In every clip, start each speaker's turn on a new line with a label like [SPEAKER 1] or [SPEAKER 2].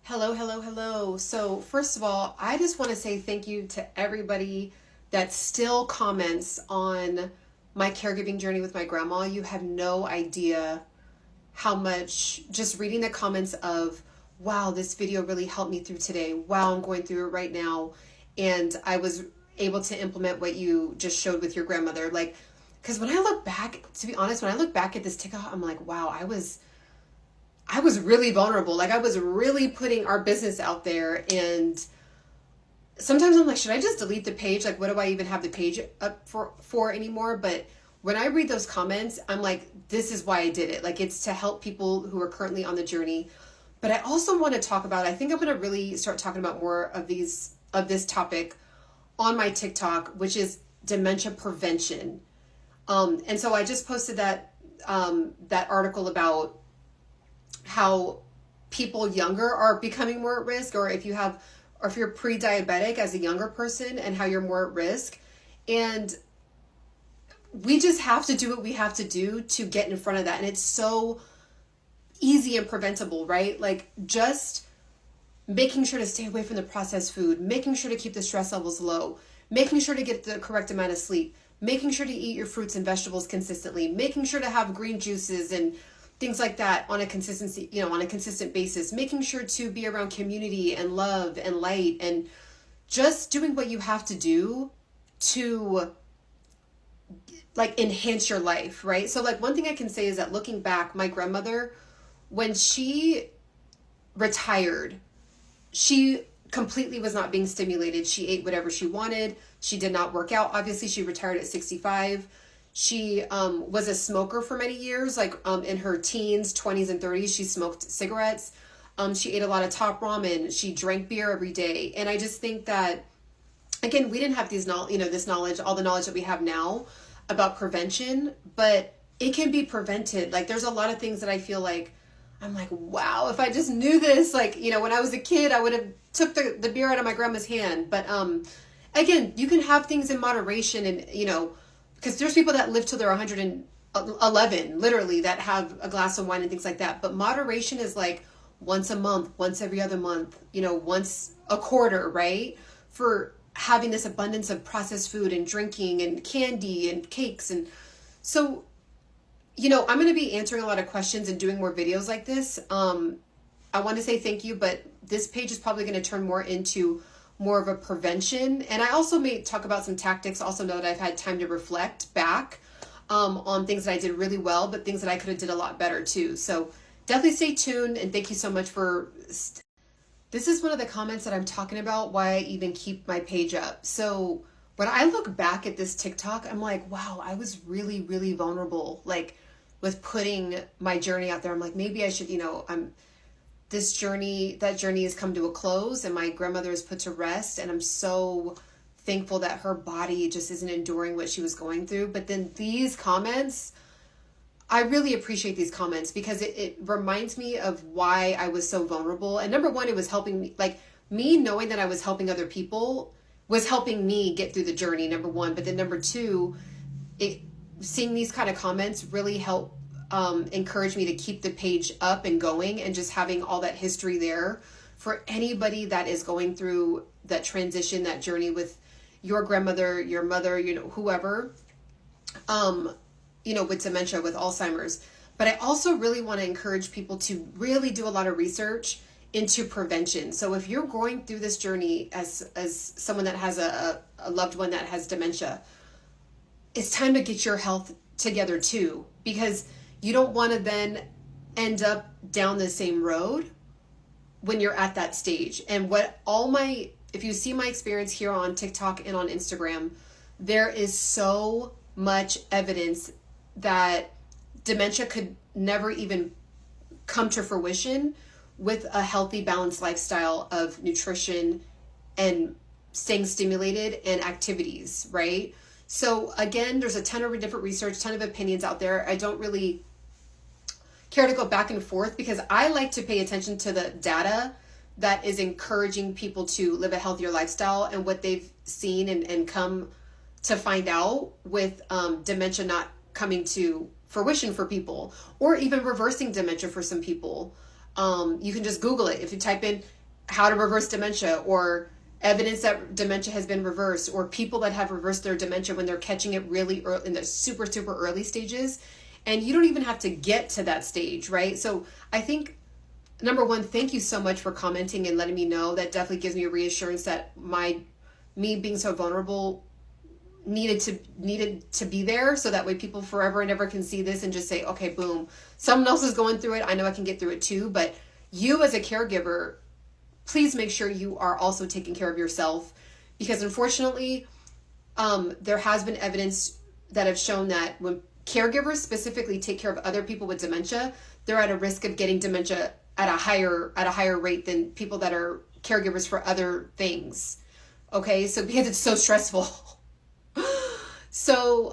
[SPEAKER 1] Hello, hello, hello. So, first of all, I just want to say thank you to everybody that still comments on my caregiving journey with my grandma. You have no idea how much just reading the comments of, wow, this video really helped me through today. Wow, I'm going through it right now. And I was able to implement what you just showed with your grandmother. Like, because when I look back, to be honest, when I look back at this TikTok, I'm like, wow, I was really vulnerable. Like I was really putting our business out there. And sometimes I'm like, should I just delete the page? Like, what do I even have the page up for anymore? But when I read those comments, I'm like, this is why I did it. Like, it's to help people who are currently on the journey. But I also want to talk about, I think I'm going to really start talking about more of this topic on my TikTok, which is dementia prevention. And so I just posted that article about how people younger are becoming more at risk, or if you're pre-diabetic as a younger person, and how you're more at risk. And we just have to do what we have to do to get in front of that. And it's so easy and preventable, right? Like just making sure to stay away from the processed food, making sure to keep the stress levels low, making sure to get the correct amount of sleep, making sure to eat your fruits and vegetables consistently, making sure to have green juices and things like that on a consistent basis, making sure to be around community and love and light, and just doing what you have to do to like enhance your life, right? So like one thing I can say is that looking back, my grandmother, when she retired, she completely was not being stimulated. She ate whatever she wanted. She did not work out. Obviously, she retired at 65. She was a smoker for many years, like in her teens, 20s, and 30s. She smoked cigarettes. She ate a lot of top ramen. She drank beer every day. And I just think that, again, we didn't have this knowledge, all the knowledge that we have now about prevention, but it can be prevented. Like there's a lot of things that I feel like, I'm like, wow, if I just knew this, like, when I was a kid, I would have took the beer out of my grandma's hand. But again, you can have things in moderation, and, because there's people that live till they're 111, literally, that have a glass of wine and things like that. But moderation is like once a month, once every other month, once a quarter, right? For having this abundance of processed food and drinking and candy and cakes. And so, I'm going to be answering a lot of questions and doing more videos like this. I want to say thank you, but this page is probably going to turn more into more of a prevention. And I also may talk about some tactics, also know that I've had time to reflect back on things that I did really well, but things that I could have did a lot better too. So definitely stay tuned, and thank you so much for... This is one of the comments that I'm talking about, why I even keep my page up. So when I look back at this TikTok, I'm like, wow, I was really, really vulnerable, like with putting my journey out there. I'm like, maybe I should, that journey has come to a close, and my grandmother is put to rest. And I'm so thankful that her body just isn't enduring what she was going through. But then these comments, I really appreciate these comments, because it reminds me of why I was so vulnerable. And number one, it was helping me, like me knowing that I was helping other people was helping me get through the journey, number one. But then number two, seeing these kind of comments really help encourage me to keep the page up and going, and just having all that history there for anybody that is going through that transition, that journey with your grandmother, your mother, whoever, with dementia, with Alzheimer's. But I also really want to encourage people to really do a lot of research into prevention. So if you're going through this journey as someone that has a loved one that has dementia, it's time to get your health together too, because you don't want to then end up down the same road when you're at that stage. And if you see my experience here on TikTok and on Instagram, there is so much evidence that dementia could never even come to fruition with a healthy, balanced lifestyle of nutrition and staying stimulated and activities, right? So again, there's a ton of different research, ton of opinions out there. I don't really care to go back and forth, because I like to pay attention to the data that is encouraging people to live a healthier lifestyle, and what they've seen and come to find out with dementia not coming to fruition for people, or even reversing dementia for some people. You can just Google it. If you type in how to reverse dementia, or evidence that dementia has been reversed, or people that have reversed their dementia when they're catching it really early, in the super, super early stages. And you don't even have to get to that stage, right? So I think, number one, thank you so much for commenting and letting me know. That definitely gives me a reassurance that me being so vulnerable needed to be there, so that way people forever and ever can see this and just say, okay, boom, someone else is going through it, I know I can get through it too. But you as a caregiver, please make sure you are also taking care of yourself, because unfortunately, there has been evidence that have shown that when caregivers specifically take care of other people with dementia, they're at a risk of getting dementia at a higher rate than people that are caregivers for other things. Okay, so because it's so stressful. So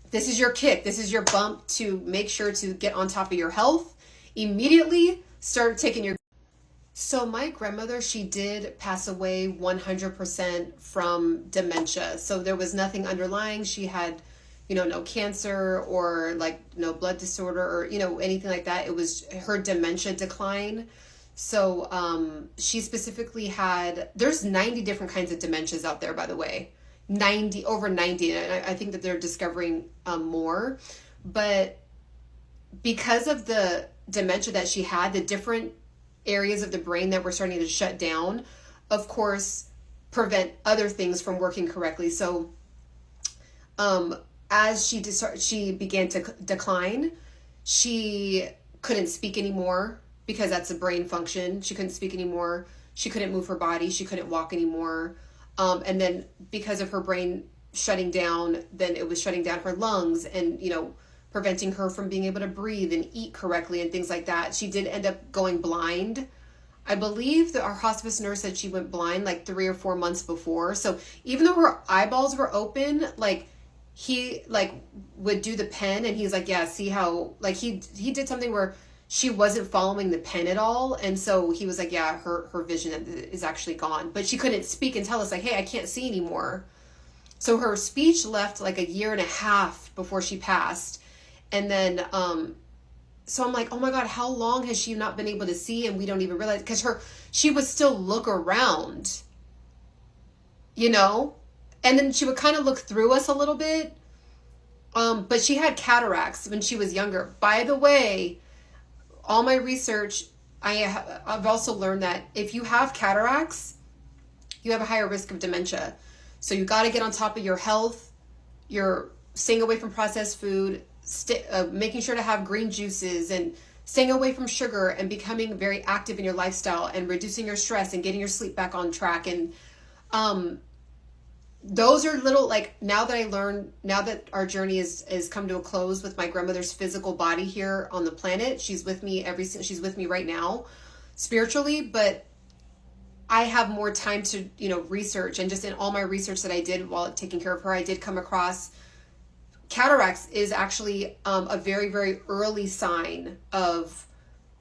[SPEAKER 1] this is your kick. This is your bump to make sure to get on top of your health. Immediately start taking your... So my grandmother, she did pass away 100% from dementia. So there was nothing underlying. She had, no cancer or like no blood disorder or, anything like that. It was her dementia decline. So she specifically had, there's 90 different kinds of dementias out there, by the way. Over 90. And I think that they're discovering more. But because of the dementia that she had, the different areas of the brain that were starting to shut down, of course, prevent other things from working correctly. So as she began to decline, she couldn't speak anymore, because that's a brain function. She couldn't speak anymore. She couldn't move her body. She couldn't walk anymore. And then because of her brain shutting down, then it was shutting down her lungs and, preventing her from being able to breathe and eat correctly and things like that. She did end up going blind. I believe that our hospice nurse said she went blind like 3 or 4 months before. So even though her eyeballs were open, like he would do the pen and he's like, yeah, see how, like he did something where she wasn't following the pen at all. And so he was like, yeah, her vision is actually gone. But she couldn't speak and tell us like, hey, I can't see anymore. So her speech left like 1.5 years before she passed. And then, so I'm like, oh my God, how long has she not been able to see? And we don't even realize, because she would still look around, and then she would kind of look through us a little bit. But she had cataracts when she was younger. By the way, all my research, I've also learned that if you have cataracts, you have a higher risk of dementia. So you got to get on top of your health. You're staying away from processed food, making sure to have green juices and staying away from sugar and becoming very active in your lifestyle and reducing your stress and getting your sleep back on track. And those are little, like, now that our journey is come to a close with my grandmother's physical body here on the planet, she's with me she's with me right now spiritually, but I have more time to, research. And just in all my research that I did while taking care of her, I did come across cataracts is actually a very, very early sign of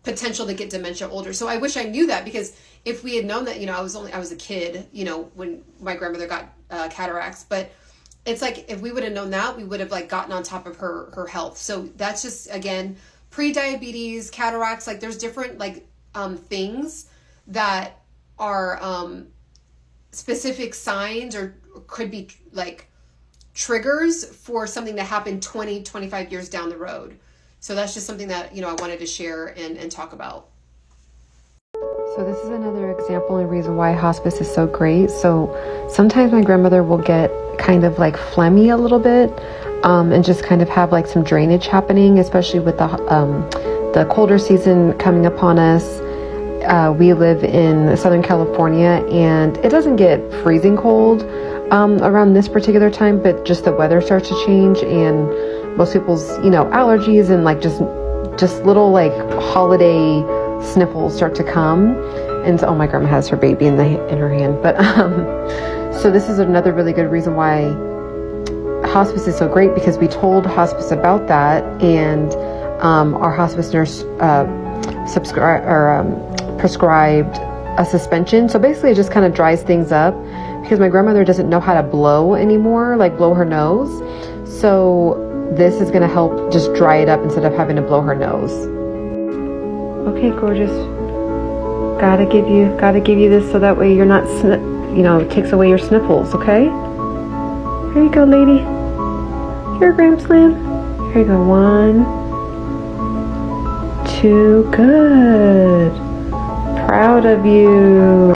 [SPEAKER 1] potential to get dementia older. So I wish I knew that, because if we had known that, I was a kid, when my grandmother got cataracts, but it's like, if we would have known that, we would have like gotten on top of her health. So that's just, again, pre-diabetes, cataracts, like there's different like things that are specific signs or could be like triggers for something to happen 20, 25 years down the road. So that's just something that, I wanted to share and talk about.
[SPEAKER 2] So this is another example and reason why hospice is so great. So sometimes my grandmother will get kind of like phlegmy a little bit, and just kind of have like some drainage happening, especially with the colder season coming upon us. We live in Southern California and it doesn't get freezing cold around this particular time, but just the weather starts to change and most people's, allergies and like just little like holiday sniffles start to come. And so, oh, my grandma has her baby in her hand. But so this is another really good reason why hospice is so great, because we told hospice about that, and our hospice nurse prescribed a suspension. So basically it just kind of dries things up, because my grandmother doesn't know how to blow anymore, like blow her nose. So this is going to help just dry it up instead of having to blow her nose. Okay, gorgeous. Gotta give you this so that way you're not, it takes away your sniffles, okay? Here you go, lady. Here, Gram Slam. Here you go. 1, 2, good. Proud of you.